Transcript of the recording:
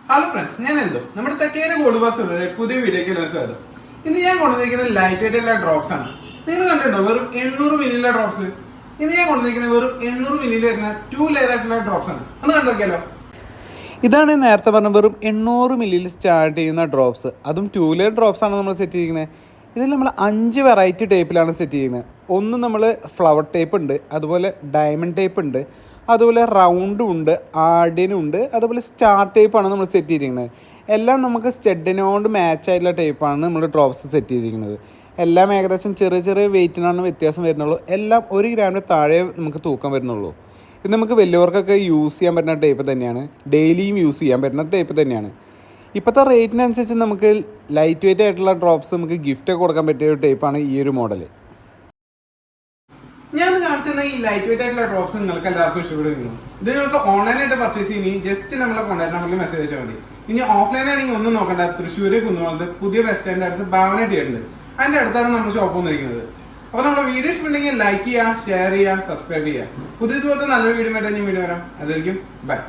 Hello friends, ഞാൻ എന്തോ നമ്മുടെ തെക്കേര ഗോൾഡ് ബാസുള്ള പുതിയ വീഡിയോക്ക് സ്വാഗതം. ഇന്ന് ഞാൻ കൊണ്ടുവന്നിരിക്കുന്നത് ലൈറ്റ് വെയിറ്റ് ഉള്ള ഡ്രോപ്സ് ആണ്. നിങ്ങൾ കണ്ടിട്ടുണ്ടോ വെറും 800 മില്ലിയിലെ ഡ്രോപ്സ്? ഇന്ന് ഞാൻ കൊണ്ടുവന്നിരിക്കുന്നത് വെറും 800 മില്ലിയിൽ വരുന്ന 2 ലെയർ ആയിട്ടുള്ള ഡ്രോപ്സ് ആണ്. ഒന്ന് കണ്ടു നോക്കിയാലോ. ഇതാണ് നേരത്തെ പറഞ്ഞ വെറും 800 മില്ലിയിൽ സ്റ്റാർട്ട് ചെയ്യുന്ന ഡ്രോപ്സ്. അതും 2 ലെയർ ഡ്രോപ്സ് ആണ് നമ്മൾ സെറ്റ് ചെയ്തിരിക്കുന്നത്. ഇതിൽ നമ്മൾ 5 വെറൈറ്റി ടൈപ്പിലാണ് സെറ്റ് ചെയ്യുന്നത്. ഒന്ന് നമ്മൾ ഫ്ലവർ ടൈപ്പ് ഉണ്ട്, അതുപോലെ ഡയമണ്ട് ടൈപ്പ് ഉണ്ട്, അതുപോലെ റൗണ്ടും ഉണ്ട്, ആർഡിനും ഉണ്ട്, അതുപോലെ സ്റ്റാർ ടൈപ്പാണ് നമ്മൾ സെറ്റ് ചെയ്തിരിക്കുന്നത്. എല്ലാം നമുക്ക് സ്റ്റഡിനോട് മാച്ച് ആയിട്ടുള്ള ടൈപ്പാണ് നമ്മൾ ഡ്രോപ്സ് സെറ്റ് ചെയ്തിരിക്കുന്നത്. എല്ലാം ഏകദേശം ചെറിയ ചെറിയ വെയിറ്റിനാണ് വ്യത്യാസം വരുന്നുള്ളൂ. എല്ലാം 1 ഗ്രാമിന് താഴെ നമുക്ക് തൂക്കം വരുന്നുള്ളൂ. ഇത് നമുക്ക് വലിയവർക്കൊക്കെ യൂസ് ചെയ്യാൻ പറ്റുന്ന ടൈപ്പ് തന്നെയാണ്, ഡെയിലിയും യൂസ് ചെയ്യാൻ പറ്റുന്ന ടൈപ്പ് തന്നെയാണ്. ഇപ്പോഴത്തെ റേറ്റിനനുസരിച്ച് നമുക്ക് ലൈറ്റ് വെയിറ്റ് ആയിട്ടുള്ള ഡ്രോപ്സ് നമുക്ക് ഗിഫ്റ്റൊക്കെ കൊടുക്കാൻ പറ്റിയ ഒരു ടൈപ്പാണ് ഈ ഒരു മോഡൽ. ഞാൻ കാണിച്ചിരുന്ന ഈ ലൈറ്റ് വെയിറ്റ് ആയിട്ടുള്ള ഡ്രോപ്സ് നിങ്ങൾക്ക് എല്ലാവർക്കും ഇഷ്ടപ്പെടുന്നു. ഇത് നിങ്ങൾക്ക് ഓൺലൈനായിട്ട് പർച്ചേസ് ചെയ്യുന്ന ജസ്റ്റ് നമ്മളെ കോൺടാക്ട് നമ്പറിൽ മെസ്സേജ് അയച്ചാൽ മതി. ഇനി ഓഫ്ലൈൻ ആണെങ്കിൽ ഒന്നും നോക്കണ്ട, തൃശ്ശൂര് കുന്നുള്ളത് പുതിയ ബസ് സ്റ്റാൻഡിന്റെ അടുത്ത് ഭാവന തിയേറ്റർ അതിന്റെ അടുത്താണ് നമ്മുടെ ഷോപ്പ് വന്നിരിക്കുന്നത്. അപ്പോൾ നമ്മുടെ വീഡിയോ ഇഷ്ടമുണ്ടെങ്കിൽ ലൈക്ക് ചെയ്യുക, ഷെയർ ചെയ്യുക, സബ്സ്ക്രൈബ് ചെയ്യുക. പുതിയതുപോലത്തെ നല്ലൊരു വീഡിയോ ആയിട്ട് ഞാൻ വീഡിയോ വരാം. അതായിരിക്കും ബൈ.